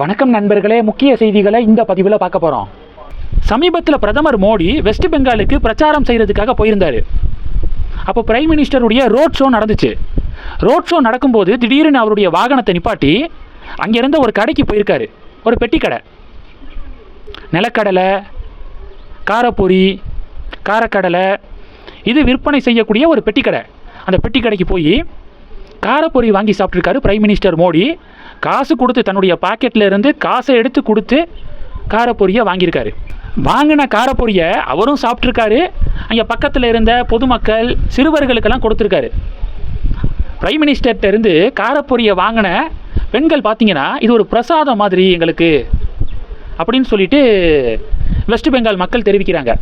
வணக்கம் நண்பர்களே, முக்கிய செய்திகளை இந்த பதிவில் பார்க்க போகிறோம். சமீபத்தில் பிரதமர் மோடி வெஸ்ட் பெங்காலுக்கு பிரச்சாரம் செய்கிறதுக்காக போயிருந்தார். அப்போ பிரைம் மினிஸ்டருடைய ரோட் ஷோ நடந்துச்சு. ரோட் ஷோ நடக்கும்போது திடீர்னு அவருடைய வாகனத்தை நிப்பாட்டி அங்கேருந்த ஒரு கடைக்கு போயிருக்காரு. ஒரு பெட்டி கடை, நிலக்கடலை, காரப்பொரி, காரக்கடலை இது விற்பனை செய்யக்கூடிய ஒரு பெட்டி கடை. அந்த பெட்டி கடைக்கு போய் காரப்பொரி வாங்கி சாப்பிட்ருக்காரு பிரைம் மினிஸ்டர் மோடி. காசு கொடுத்து, தன்னுடைய பாக்கெட்டில் இருந்து காசை எடுத்து கொடுத்து காரப்பொரியை வாங்கியிருக்காரு. வாங்கின காரப்பொரியை அவரும் சாப்பிட்ருக்காரு. அங்கே பக்கத்தில் இருந்த பொதுமக்கள், சிறுவர்களுக்கெல்லாம் கொடுத்துருக்காரு. பிரைம் மினிஸ்டர்கிட்ட இருந்து காரப்பொரியை வாங்கின பெண்கள் பார்த்தீங்கன்னா இது ஒரு பிரசாதம் மாதிரி எங்களுக்கு அப்படின்னு சொல்லிட்டு வெஸ்ட் பெங்கால் மக்கள் தெரிவிக்கிறாங்க.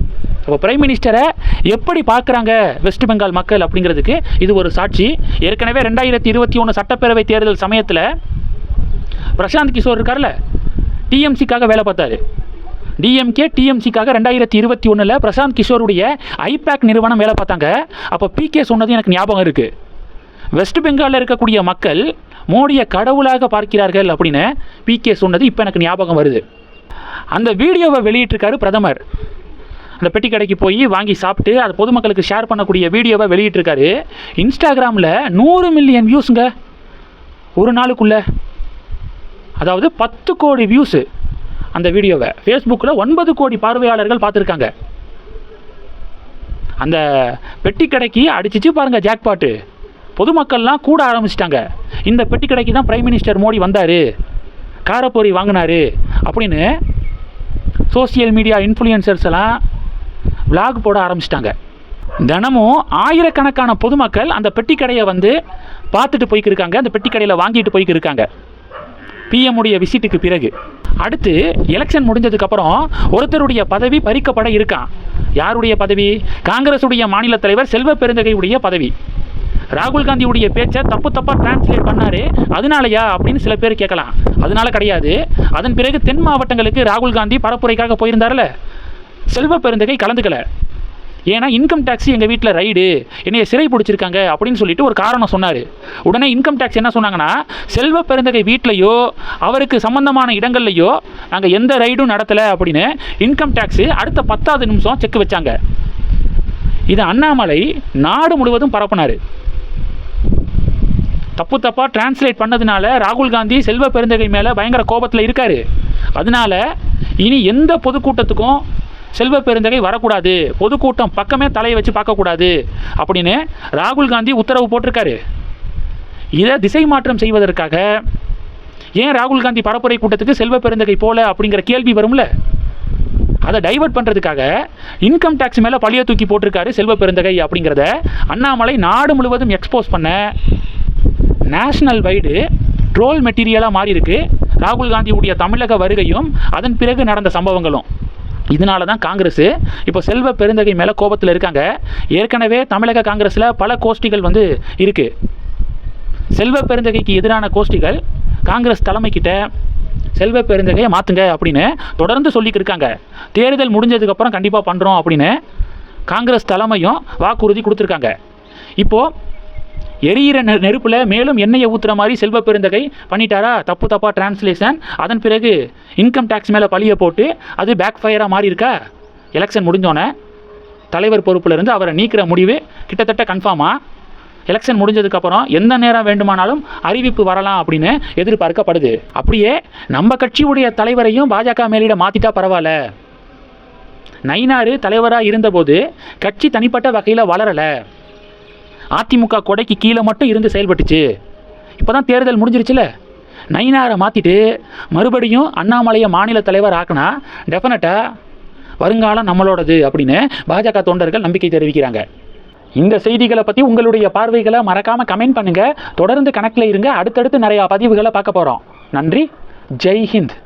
அப்போ பிரைம் மினிஸ்டரை எப்படி பார்க்குறாங்க வெஸ்ட் பெங்கால் மக்கள் அப்படிங்கிறதுக்கு இது ஒரு சாட்சி. ஏற்கனவே 2021 சட்டப்பேரவை தேர்தல் சமயத்தில் பிரசாந்த் கிஷோர் இருக்கார்ல, டிஎம்சிக்காக வேலை பார்த்தாரு. டிஎம்கே டிஎம்சிக்காக 2021 பிரசாந்த் கிஷோருடைய ஐபேக் நிறுவனம் வேலை பார்த்தாங்க. அப்போ பிகே சொன்னது எனக்கு ஞாபகம் இருக்குது. வெஸ்ட் பெங்காலில் இருக்கக்கூடிய மக்கள் மோடியை கடவுளாக பார்க்கிறார்கள் அப்படின்னு பிகே சொன்னது இப்போ எனக்கு ஞாபகம் வருது. அந்த வீடியோவை வெளியிட்டிருக்காரு பிரதமர். அந்த பெட்டி கடைக்கு போய் வாங்கி சாப்பிட்டு அதை பொதுமக்களுக்கு ஷேர் பண்ணக்கூடிய வீடியோவை வெளியிட்டிருக்காரு. இன்ஸ்டாகிராமில் 100 மில்லியன் வியூஸுங்க ஒரு நாளுக்குள்ளே. அதாவது 10 கோடி வியூஸு அந்த வீடியோவை. ஃபேஸ்புக்கில் 9 கோடி பார்வையாளர்கள் பார்த்துருக்காங்க. அந்த பெட்டி கடைக்கு அடிச்சிச்சு பாருங்கள் ஜாக்பாட்டு. பொதுமக்கள்லாம் கூட ஆரம்பிச்சிட்டாங்க. இந்த பெட்டி கடைக்கு தான் பிரைம் மினிஸ்டர் மோடி வந்தார், காரப்பொரி வாங்கினார் அப்படின்னு சோசியல் மீடியா இன்ஃப்ளூயன்சர்ஸ் எல்லாம் விளாக் போட ஆரம்பிச்சிட்டாங்க. தினமும் ஆயிரக்கணக்கான பொதுமக்கள் அந்த பெட்டி கடையை வந்து பார்த்துட்டு போய்க்கிருக்காங்க. அந்த பெட்டி கடையில் வாங்கிட்டு போய்க்கிருக்காங்க பிஎம்முடைய விசிட்டுக்கு பிறகு. அடுத்து எலெக்ஷன் முடிஞ்சதுக்கப்புறம் ஒருத்தருடைய பதவி பறிக்கப்பட இருக்கான். யாருடைய பதவி? காங்கிரஸுடைய மாநில தலைவர் செல்வ பெருந்தகையுடைய பதவி. ராகுல் காந்தியுடைய பேச்சை தப்பாக டிரான்ஸ்லேட் பண்ணார், அதனாலயா அப்படின்னு சில பேர் கேட்கலாம். அதனால கிடையாது. அதன் பிறகு தென் மாவட்டங்களுக்கு ராகுல் காந்தி பரப்புரைக்காக போயிருந்தார்ல, செல்வ பெருந்தகை கலந்துக்கல. ஏன்னா இன்கம் டேக்ஸ் எங்கள் வீட்டில் ரைடு, என்னைய சிறை பிடிச்சிருக்காங்க அப்படின்னு சொல்லிட்டு ஒரு காரணம் சொன்னார். உடனே இன்கம் டேக்ஸ் என்ன சொன்னாங்கன்னா, செல்வ பெருந்தகை வீட்லையோ அவருக்கு சம்பந்தமான இடங்கள்லையோ நாங்கள் எந்த ரைடும் நடத்தலை அப்படின்னு இன்கம் டேக்ஸு அடுத்த 10வது நிமிஷம் செக் வச்சாங்க. இது அண்ணாமலை நாடு முழுவதும் பரப்புனார். தப்பாக டிரான்ஸ்லேட் பண்ணதுனால ராகுல் காந்தி செல்வ பெருந்தகை மேலே பயங்கர கோபத்தில் இருக்கார். அதனால இனி எந்த பொதுக்கூட்டத்துக்கும் செல்வ பெருந்தகை வரக்கூடாது, பொதுக்கூட்டம் பக்கமே தலையை வச்சு பார்க்கக்கூடாது அப்படின்னு ராகுல் காந்தி உத்தரவு போட்டிருக்காரு. இதை திசை மாற்றம் செய்வதற்காக ஏன் ராகுல் காந்தி பரப்புரை கூட்டத்துக்கு செல்வ பெருந்தகை போல அப்படிங்கிற கேள்வி வரும்ல, அதை டைவர்ட் பண்ணுறதுக்காக இன்கம் டேக்ஸ் மேலே பழிய தூக்கி போட்டிருக்காரு செல்வ பெருந்தகை அப்படிங்கிறத அண்ணாமலை நாடு முழுவதும் எக்ஸ்போஸ் பண்ண நேஷனல் வைடு ட்ரோல் மெட்டீரியலாக மாறி இருக்கு ராகுல் காந்தியுடைய தமிழக வருகையும் அதன் பிறகு நடந்த சம்பவங்களும். இதனால தான் காங்கிரஸ் இப்போ செல்வ பெருந்தகை மேலே கோபத்தில் இருக்காங்க. ஏற்கனவே தமிழக காங்கிரஸில் பல கோஷ்டிகள் வந்து இருக்குது. செல்வ பெருந்தகைக்கு எதிரான கோஷ்டிகள் காங்கிரஸ் தலைமைக்கிட்ட செல்வ பெருந்தகையை மாற்றுங்க அப்படின்னு தொடர்ந்து சொல்லிக்கிட்டு இருக்காங்க. தேர்தல் முடிஞ்சதுக்கப்புறம் கண்டிப்பாக பண்ணுறோம் அப்படின்னு காங்கிரஸ் தலைமையும் வாக்குறுதி கொடுத்துருக்காங்க. இப்போது எரியிற நெருப்பில் மேலும் எண்ணெயை ஊற்றுற மாதிரி செல்வ பெருந்தகை பண்ணிட்டாரா, தப்பாக டிரான்ஸ்லேஷன். அதன் பிறகு இன்கம் டேக்ஸ் மேலே பழிய போட்டு அது பேக் ஃபயராக மாறி இருக்கா. எலெக்ஷன் முடிஞ்சோன்னே தலைவர் பொறுப்பிலிருந்து அவரை நீக்கிற முடிவு கிட்டத்தட்ட கன்ஃபார்மாக. எலெக்ஷன் முடிஞ்சதுக்கப்புறம் எந்த நேரம் வேண்டுமானாலும் அறிவிப்பு வரலாம் அப்படின்னு எதிர்பார்க்கப்படுது. அப்படியே நம்ம கட்சியுடைய தலைவரையும் பாஜக மேலிட மாற்றிட்டா பரவாயில்ல. நயினார் தலைவராக இருந்தபோது கட்சி தனிப்பட்ட வகையில் வளரலை, அதிமுக கொடைக்கு கீழே மட்டும் இருந்து செயல்பட்டுச்சு. இப்போ தான் தேர்தல் முடிஞ்சிருச்சுல, நயினாரை மாற்றிட்டு மறுபடியும் அண்ணாமலையை மாநில தலைவர் ஆக்கினா டெஃபினட்டாக வருங்காலம் நம்மளோடது அப்படின்னு பாஜக தொண்டர்கள் நம்பிக்கை தெரிவிக்கிறாங்க. இந்த செய்திகளை பற்றி உங்களுடைய பார்வைகளை மறக்காமல் கமெண்ட் பண்ணுங்கள். தொடர்ந்து கணக்கில் இருங்க. அடுத்தடுத்து நிறையா பதிவுகளை பார்க்க போகிறோம். நன்றி. ஜெய் ஹிந்த்.